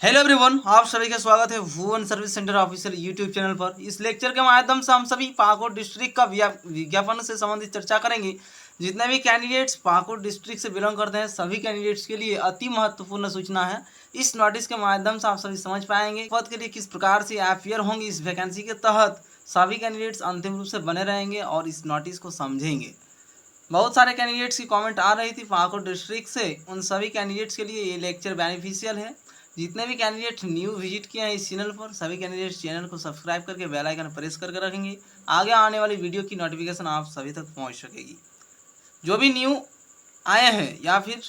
Hello everyone, आप सभी का स्वागत है Bhuvan service centre official YouTube channel पर। इस लेक्चर के माध्यम से हम सभी पाकुड़ डिस्ट्रिक्ट का विज्ञापन से संबंधित चर्चा करेंगे। जितने भी कैंडिडेट्स पाकुड़ डिस्ट्रिक्ट से बिलोंग करते हैं सभी कैंडिडेट्स के लिए अति महत्वपूर्ण सूचना है। इस नोटिस के माध्यम से आप सभी समझ पाएंगे पद के लिए किस प्रकार से अफेयर होंगे। इस वैकेंसी के तहत सभी कैंडिडेट्स अंतिम रूप से बने रहेंगे और इस नोटिस को समझेंगे। बहुत सारे कैंडिडेट्स की कमेंट आ रही थी पाकुड़ डिस्ट्रिक्ट से, उन सभी कैंडिडेट्स के लिए ये लेक्चर बेनिफिशियल है। जितने भी कैंडिडेट न्यू विजिट किए हैं इस चैनल पर, सभी कैंडिडेट्स चैनल को सब्सक्राइब करके बेल आइकन प्रेस करके रखेंगे। आगे आने वाली वीडियो की नोटिफिकेशन आप सभी तक पहुंच सकेगी। जो भी न्यू आए हैं या फिर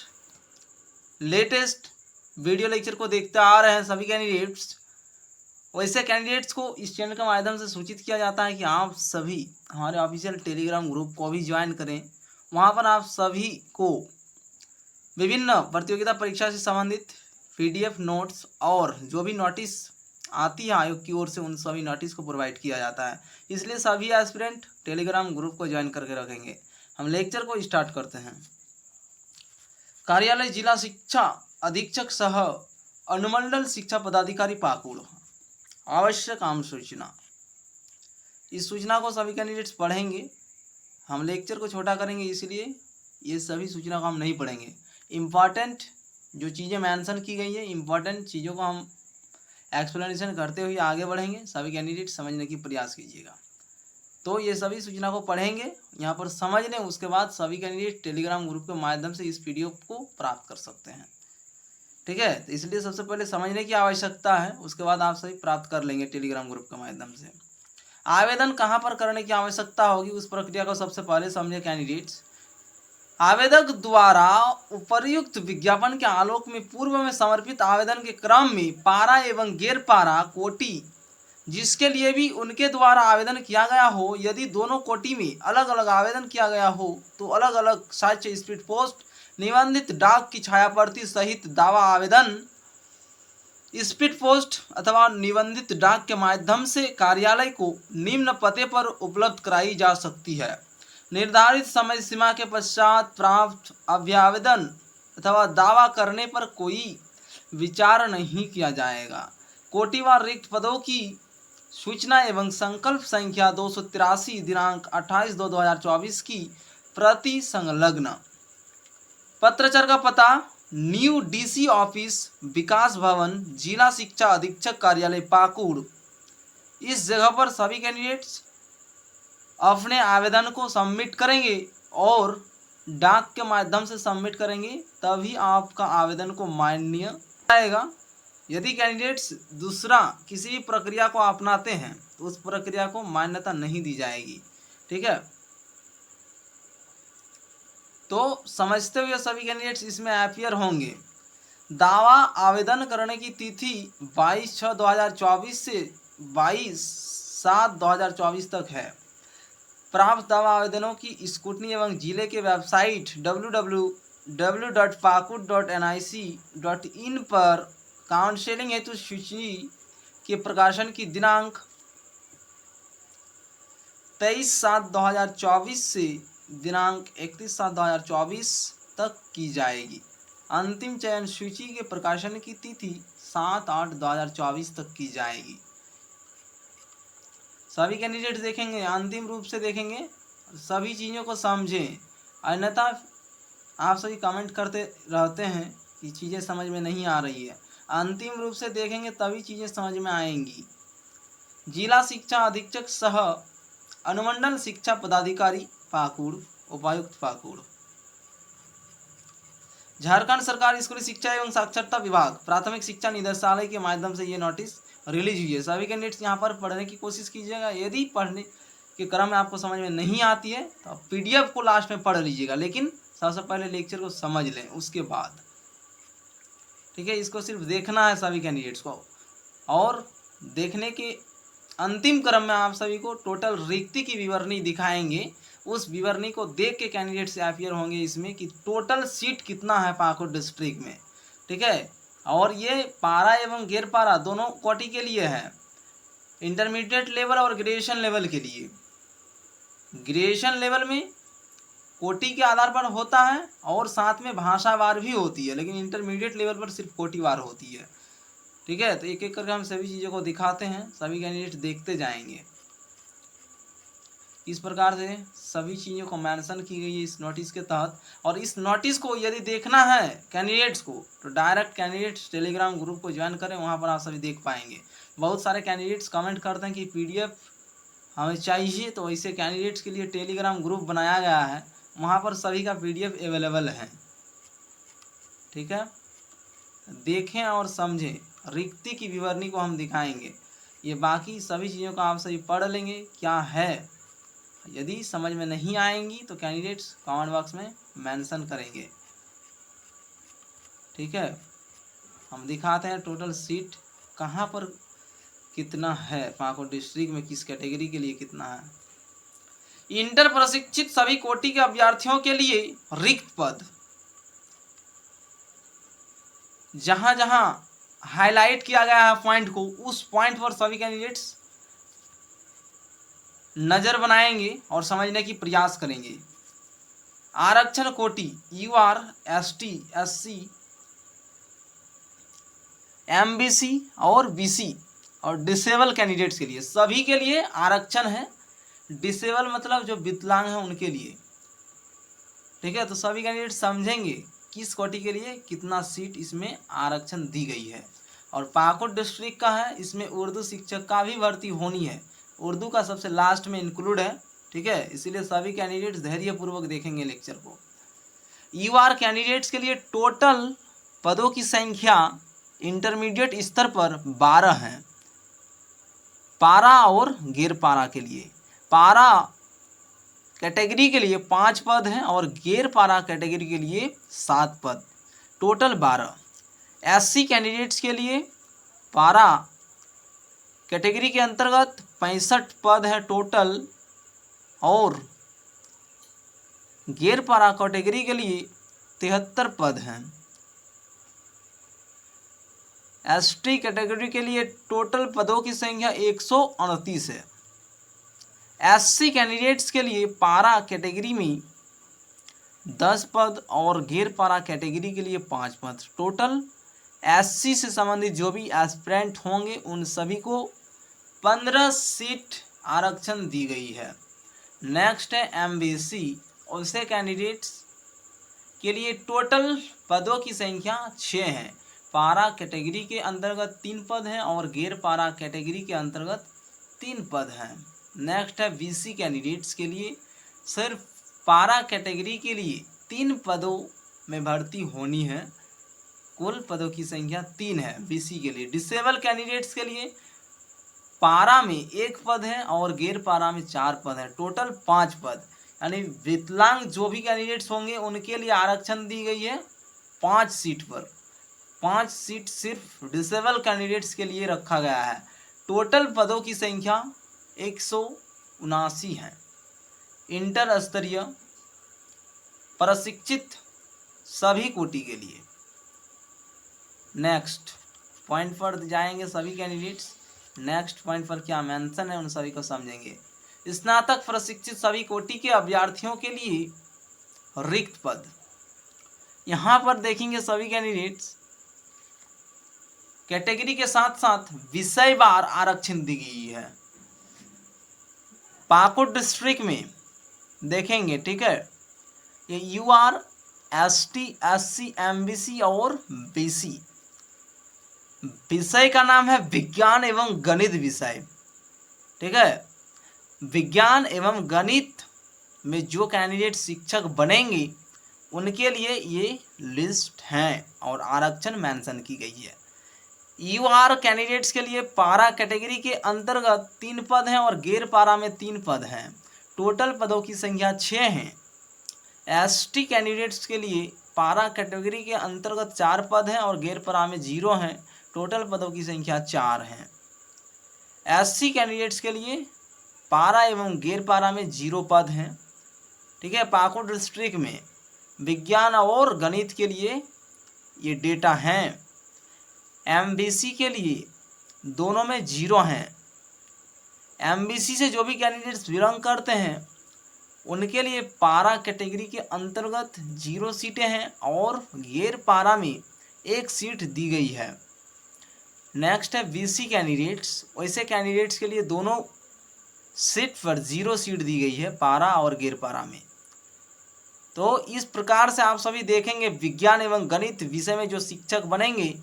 लेटेस्ट वीडियो लेक्चर को देखते आ रहे हैं सभी कैंडिडेट्स, वैसे कैंडिडेट्स को इस चैनल के माध्यम से सूचित किया जाता है कि आप सभी हमारे ऑफिशियल टेलीग्राम ग्रुप को भी ज्वाइन करें। वहाँ पर आप सभी को विभिन्न प्रतियोगिता परीक्षा से संबंधित पीडीएफ नोट्स और जो भी नोटिस आती है आयोग की ओर से, उन सभी नोटिस को प्रोवाइड किया जाता है। इसलिए सभी एस्पिरेंट टेलीग्राम ग्रुप को ज्वाइन करके रखेंगे। हम लेक्चर को स्टार्ट करते हैं। कार्यालय जिला शिक्षा अधीक्षक सह अनुमंडल शिक्षा पदाधिकारी पाकुड़। आवश्यक आम सूचना। इस सूचना को सभी कैंडिडेट्स पढ़ेंगे। हम लेक्चर को छोटा करेंगे इसलिए ये सभी सूचना को हम नहीं पढ़ेंगे। इम्पॉर्टेंट जो चीज़ें मेंशन की गई है, इम्पॉर्टेंट चीज़ों को हम एक्सप्लेनेशन करते हुए आगे बढ़ेंगे। सभी कैंडिडेट समझने की प्रयास कीजिएगा। तो ये सभी सूचना को पढ़ेंगे, यहाँ पर समझ लें, उसके बाद सभी कैंडिडेट टेलीग्राम ग्रुप के माध्यम से इस पीडीएफ को प्राप्त कर सकते हैं। ठीक है, तो इसलिए सबसे पहले समझने की आवश्यकता है, उसके बाद आप सभी प्राप्त कर लेंगे टेलीग्राम ग्रुप के माध्यम से। आवेदन कहाँ पर करने की आवश्यकता होगी, उस प्रक्रिया को सबसे पहले समझे कैंडिडेट्स। आवेदक द्वारा उपर्युक्त विज्ञापन के आलोक में पूर्व में समर्पित आवेदन के क्रम में पारा एवं गैर पारा कोटि जिसके लिए भी उनके द्वारा आवेदन किया गया हो, यदि दोनों कोटि में अलग अलग आवेदन किया गया हो तो अलग अलग साक्ष्य स्पीड पोस्ट निबंधित डाक की छायाप्रति सहित दावा आवेदन स्पीड पोस्ट अथवा निबंधित डाक के माध्यम से कार्यालय को निम्न पते पर उपलब्ध कराई जा सकती है। निर्धारित समय सीमा के पश्चात प्राप्त अभ्यावेदन अथवा दावा करने पर कोई विचार नहीं किया जाएगा। कोटिवार रिक्त पदों की सूचना एवं संकल्प संख्या 283 दिनांक 28/2/2024 की प्रति संलग्न। पत्रचार का पता न्यू डीसी ऑफिस विकास भवन जिला शिक्षा अधीक्षक कार्यालय पाकुड़। इस जगह पर सभी कैंडिडेट्स अपने आवेदन को सबमिट करेंगे और डाक के माध्यम से सबमिट करेंगे, तभी आपका आवेदन को मान्य आएगा। यदि कैंडिडेट्स दूसरा किसी भी प्रक्रिया को अपनाते हैं तो उस प्रक्रिया को मान्यता नहीं दी जाएगी। ठीक है, तो समझते हुए सभी कैंडिडेट्स इसमें अपियर होंगे। दावा आवेदन करने की तिथि 22/6/2024 से 22/7/2024 तक है। प्राप्त दावा आवेदनों की स्क्रूटनी एवं जिले के वेबसाइट www.pakud.nic.in पर काउंसलिंग हेतु सूची के प्रकाशन की दिनांक 23/7/2024 से दिनांक 31/7/2024 तक की जाएगी। अंतिम चयन सूची के प्रकाशन की तिथि 7/8/2024 तक की जाएगी। सभी कैंडिडेट्स देखेंगे, अंतिम रूप से देखेंगे, सभी चीज़ों को समझें, अन्यथा आप सभी कमेंट करते रहते हैं कि चीज़ें समझ में नहीं आ रही है। अंतिम रूप से देखेंगे तभी चीज़ें समझ में आएंगी। जिला शिक्षा अधीक्षक सह अनुमंडल शिक्षा पदाधिकारी पाकुड़, उपायुक्त पाकुड़। झारखंड सरकार स्कूली शिक्षा एवं साक्षरता विभाग प्राथमिक शिक्षा निदेशालय के माध्यम से ये नोटिस रिलीज हुई है। सभी कैंडिडेट्स यहाँ पर पढ़ने की कोशिश कीजिएगा। यदि पढ़ने के क्रम में आपको समझ में नहीं आती है तो आप पीडीएफ को लास्ट में पढ़ लीजिएगा, लेकिन सबसे पहले लेक्चर को समझ लें उसके बाद। ठीक है, इसको सिर्फ देखना है सभी कैंडिडेट्स को, और देखने के अंतिम क्रम में आप सभी को टोटल रिक्ति की विवरणी दिखाएंगे। उस विवरणी को देख के कैंडिडेट से अपियर होंगे इसमें कि टोटल सीट कितना है पाकुड़ डिस्ट्रिक्ट में। ठीक है, और ये पारा एवं गैर पारा दोनों कोटि के लिए है, इंटरमीडिएट लेवल और ग्रेजुएशन लेवल के लिए। ग्रेजुएशन लेवल में कोटि के आधार पर होता है और साथ में भाषावार भी होती है, लेकिन इंटरमीडिएट लेवल पर सिर्फ कोटिवार होती है। ठीक है, तो एक एक करके हम सभी चीज़ों को दिखाते हैं, सभी कैंडिडेट देखते जाएंगे। इस प्रकार से सभी चीज़ों को मेंशन की गई है इस नोटिस के तहत। और इस नोटिस को यदि देखना है कैंडिडेट्स को तो डायरेक्ट कैंडिडेट्स टेलीग्राम ग्रुप को ज्वाइन करें, वहाँ पर आप सभी देख पाएंगे। बहुत सारे कैंडिडेट्स कमेंट करते हैं कि पीडीएफ हमें चाहिए, तो ऐसे कैंडिडेट्स के लिए टेलीग्राम ग्रुप बनाया गया है, वहाँ पर सभी का पीडीएफ अवेलेबल है। ठीक है, देखें और समझें, रिक्ति की विवरणी को हम दिखाएंगे। ये बाकी सभी चीज़ों को आप सभी पढ़ लेंगे क्या है। यदि समझ में नहीं आएंगी तो कैंडिडेट्स कमेंट बॉक्स में मेंशन करेंगे। ठीक है, हम दिखाते हैं टोटल सीट कहाँ पर कितना है, पाकुड़ डिस्ट्रिक्ट में किस कैटेगरी के लिए कितना है। इंटर प्रशिक्षित सभी कोटि के अभ्यर्थियों के लिए रिक्त पद, जहां जहां हाईलाइट किया गया है पॉइंट को, उस पॉइंट पर सभी कैंडिडेट्स नजर बनाएंगे और समझने की प्रयास करेंगे। आरक्षण कोटि यूआर, एसटी, एससी, एमबीसी और बीसी और डिसेबल कैंडिडेट्स के लिए, सभी के लिए आरक्षण है। डिसेबल मतलब जो विकलांग है उनके लिए। ठीक है, तो सभी कैंडिडेट समझेंगे किस कोटि के लिए कितना सीट इसमें आरक्षण दी गई है। और पाकुड़ डिस्ट्रिक्ट का है, इसमें उर्दू शिक्षक का भी भर्ती होनी है, उर्दू का सबसे लास्ट में इंक्लूड है। ठीक है, इसीलिए सभी कैंडिडेट्स धैर्यपूर्वक देखेंगे लेक्चर को। यूआर कैंडिडेट्स के लिए टोटल पदों की संख्या इंटरमीडिएट स्तर पर 12 हैं। पारा और गैर पारा के लिए, पारा कैटेगरी के लिए 5 पद हैं और गैर पारा कैटेगरी के लिए 7 पद, टोटल 12। एससी कैंडिडेट्स के लिए पारा कैटेगरी के अंतर्गत 65 पद हैं टोटल, और गैर पारा कैटेगरी के लिए 73 पद हैं। एसटी कैटेगरी के लिए टोटल पदों की संख्या 129 है। एससी कैंडिडेट्स के लिए पारा कैटेगरी में 10 पद और गैर पारा कैटेगरी के लिए 5 पद, टोटल एससी से संबंधित जो भी एस्पिरेंट होंगे उन सभी को 15 सीट आरक्षण दी गई है। नेक्स्ट है एमबीसी, उनसे कैंडिडेट्स के लिए टोटल पदों की संख्या 6 है। पारा कैटेगरी के अंतर्गत 3 पद हैं और गैर पारा कैटेगरी के अंतर्गत 3 पद हैं। नेक्स्ट है बीसी कैंडिडेट्स के लिए सिर्फ पारा कैटेगरी के लिए 3 पदों में भर्ती होनी है, कुल पदों की संख्या 3 है बीसी के लिए। डिसेबल कैंडिडेट्स के लिए पारा में 1 पद है और गैर पारा में 4 पद है, टोटल 5 पद। यानी विकलांग जो भी कैंडिडेट्स होंगे उनके लिए आरक्षण दी गई है 5 सीट पर। 5 सीट सिर्फ डिसेबल कैंडिडेट्स के लिए रखा गया है। टोटल पदों की संख्या 179 है। इंटर स्तरीय प्रशिक्षित सभी कोटि के लिए। नेक्स्ट पॉइंट पर जाएंगे सभी कैंडिडेट्स। नेक्स्ट पॉइंट पर क्या मेंशन है उन सभी को समझेंगे। स्नातक प्रशिक्षित सभी कोटि के अभ्यर्थियों के लिए रिक्त पद, यहाँ पर देखेंगे सभी कैंडिडेट्स कैटेगरी के साथ साथ विषयवार आरक्षण दी गई है। पाकुड़ डिस्ट्रिक्ट में देखेंगे, ठीक है, ये यूआर, एसटी, एससी, एमबीसी और बीसी। विषय का नाम है विज्ञान एवं गणित विषय। ठीक है, विज्ञान एवं गणित में जो कैंडिडेट शिक्षक बनेंगे उनके लिए ये लिस्ट हैं और आरक्षण मेंशन की गई है। यूआर कैंडिडेट्स के लिए पारा कैटेगरी के अंतर्गत 3 पद हैं और गैर पारा में 3 पद हैं, टोटल पदों की संख्या 6 हैं। एसटी कैंडिडेट्स के लिए पारा कैटेगरी के अंतर्गत 4 पद हैं और गैर पारा में 0 हैं, टोटल पदों की संख्या 4 हैं। एससी कैंडिडेट्स के लिए पारा एवं गैर पारा में 0 पद हैं। ठीक है, पाकुड़ डिस्ट्रिक्ट में विज्ञान और गणित के लिए ये डेटा हैं। एमबीसी के लिए दोनों में 0 हैं। एमबीसी से जो भी कैंडिडेट्स बिलोंग करते हैं उनके लिए पारा कैटेगरी के अंतर्गत 0 सीटें हैं और गैर पारा में 1 सीट दी गई है। नेक्स्ट है बीसी कैंडिडेट्स। वैसे कैंडिडेट्स के लिए दोनों सीट पर 0 सीट दी गई है, पारा और गैर पारा में। तो इस प्रकार से आप सभी देखेंगे विज्ञान एवं गणित विषय में जो शिक्षक बनेंगे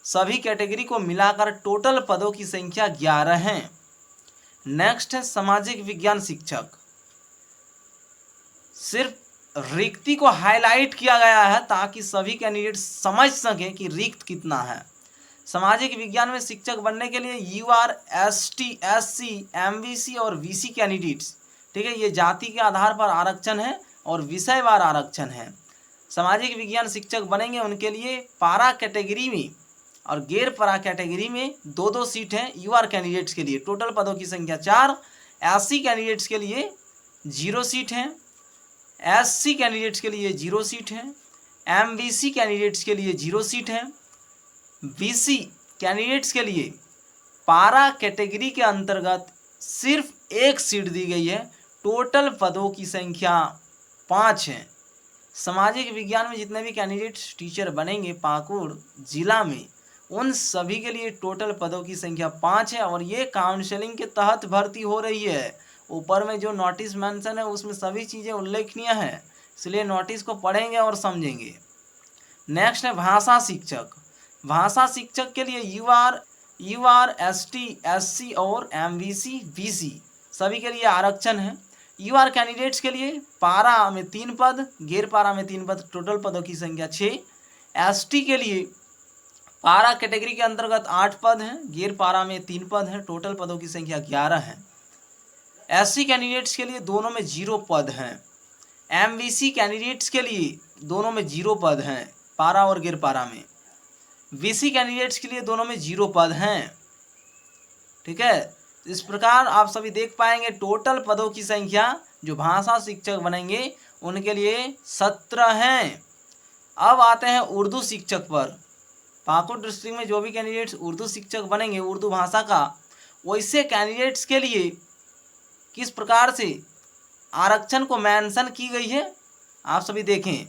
सभी कैटेगरी को मिलाकर टोटल पदों की संख्या 11 है। नेक्स्ट है सामाजिक विज्ञान शिक्षक। सिर्फ रिक्ति को हाईलाइट किया गया है ताकि सभी कैंडिडेट समझ सकें कि रिक्त कितना है। सामाजिक विज्ञान में शिक्षक बनने के लिए यूआर, एसटी, एससी, एमबीसी और बीसी कैंडिडेट्स, ठीक है, ये जाति के आधार पर आरक्षण है और विषयवार आरक्षण है। सामाजिक विज्ञान शिक्षक बनेंगे उनके लिए पारा कैटेगरी में और गैर पारा कैटेगरी में 2-2 सीट हैं। यूआर कैंडिडेट्स के लिए टोटल पदों की संख्या 4, एससी कैंडिडेट्स के लिए 0 सीट हैं, एससी कैंडिडेट्स के लिए 0 सीट हैं, एमबीसी कैंडिडेट्स के लिए 0 सीट हैं, बीसी कैंडिडेट्स के लिए पारा कैटेगरी के अंतर्गत सिर्फ 1 सीट दी गई है। टोटल पदों की संख्या 5 है। सामाजिक विज्ञान में जितने भी कैंडिडेट्स टीचर बनेंगे पाकुड़ जिला में उन सभी के लिए टोटल पदों की संख्या 5 है और ये काउंसलिंग के तहत भर्ती हो रही है। ऊपर में जो नोटिस मेंशन है उसमें सभी चीज़ें उल्लेखनीय हैं, इसलिए नोटिस को पढ़ेंगे और समझेंगे। नेक्स्ट है भाषा शिक्षक। भाषा शिक्षक के लिए यूआर, एसटी, एससी और एमबीसी, बीसी सभी के लिए आरक्षण है। यूआर कैंडिडेट्स के लिए पारा में 3 पद, गैर पारा में 3 पद, टोटल पदों की संख्या 6। एसटी के लिए पारा कैटेगरी के अंतर्गत 8 पद हैं, गैर पारा में 3 पद हैं, टोटल पदों की संख्या 11 है। एससी कैंडिडेट्स के लिए दोनों में 0 पद हैं। एमबीसी कैंडिडेट्स के लिए दोनों में 0 पद हैं, पारा और गैर पारा में। बीसी कैंडिडेट्स के लिए दोनों में 0 पद हैं। ठीक है, इस प्रकार आप सभी देख पाएंगे टोटल पदों की संख्या जो भाषा शिक्षक बनेंगे उनके लिए 17 हैं। अब आते हैं उर्दू शिक्षक पर। पाकुड़ डिस्ट्रिक्ट में जो भी कैंडिडेट्स उर्दू शिक्षक बनेंगे उर्दू भाषा का, वैसे कैंडिडेट्स के लिए किस प्रकार से आरक्षण को मेंशन की गई है आप सभी देखें।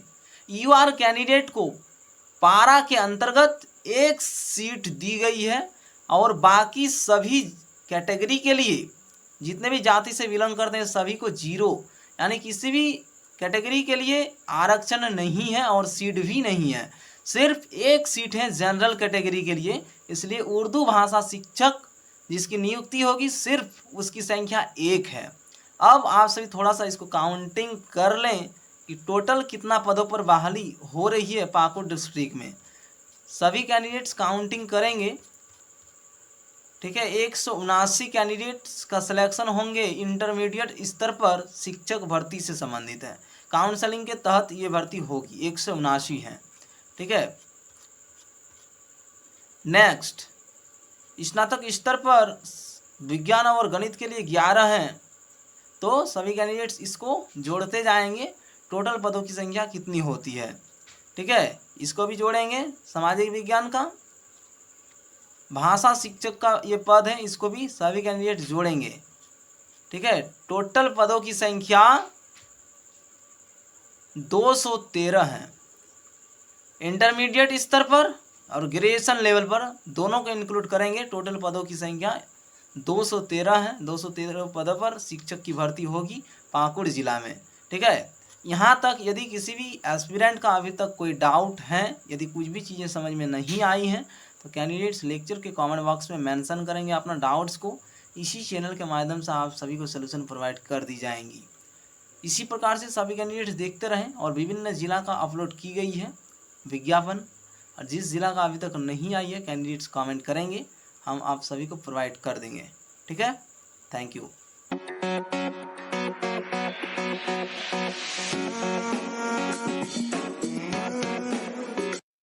यूआर कैंडिडेट को पारा के अंतर्गत 1 सीट दी गई है और बाकी सभी कैटेगरी के लिए जितने भी जाति से बिलोंग करते हैं सभी को 0, यानी किसी भी कैटेगरी के लिए आरक्षण नहीं है और सीट भी नहीं है। सिर्फ 1 सीट है जनरल कैटेगरी के लिए, इसलिए उर्दू भाषा शिक्षक जिसकी नियुक्ति होगी सिर्फ उसकी संख्या 1 है। अब आप सभी थोड़ा सा इसको काउंटिंग कर लें कि टोटल कितना पदों पर बहाली हो रही है पाकुड़ डिस्ट्रिक्ट में। सभी कैंडिडेट्स काउंटिंग करेंगे। ठीक है, 179 कैंडिडेट्स का सिलेक्शन होंगे इंटरमीडिएट स्तर पर शिक्षक भर्ती से संबंधित है। काउंसलिंग के तहत ये भर्ती होगी, 179 है। ठीक है, नेक्स्ट स्नातक स्तर पर विज्ञान और गणित के लिए 11 हैं, तो सभी कैंडिडेट्स इसको जोड़ते जाएंगे। टोटल पदों की संख्या कितनी होती है, ठीक है, इसको भी जोड़ेंगे। सामाजिक विज्ञान का भाषा शिक्षक का ये पद है, इसको भी सभी कैंडिडेट जोड़ेंगे। ठीक है, टोटल पदों की संख्या 213 है। इंटरमीडिएट स्तर पर और ग्रेजुएशन लेवल पर दोनों को इंक्लूड करेंगे। टोटल पदों की संख्या 213 है। 213 पदों पर शिक्षक की भर्ती होगी पाकुड़ जिला में। ठीक है, यहाँ तक यदि किसी भी एस्पिरेंट का अभी तक कोई डाउट है, यदि कुछ भी चीज़ें समझ में नहीं आई हैं, तो कैंडिडेट्स लेक्चर के कमेंट बॉक्स में मेंशन करेंगे अपना डाउट्स को। इसी चैनल के माध्यम से आप सभी को सलूशन प्रोवाइड कर दी जाएंगी। इसी प्रकार से सभी कैंडिडेट्स देखते रहें और विभिन्न जिला का अपलोड की गई है विज्ञापन, और जिस जिला का अभी तक नहीं आई है कैंडिडेट्स कमेंट करेंगे, हम आप सभी को प्रोवाइड कर देंगे। ठीक है, थैंक यू।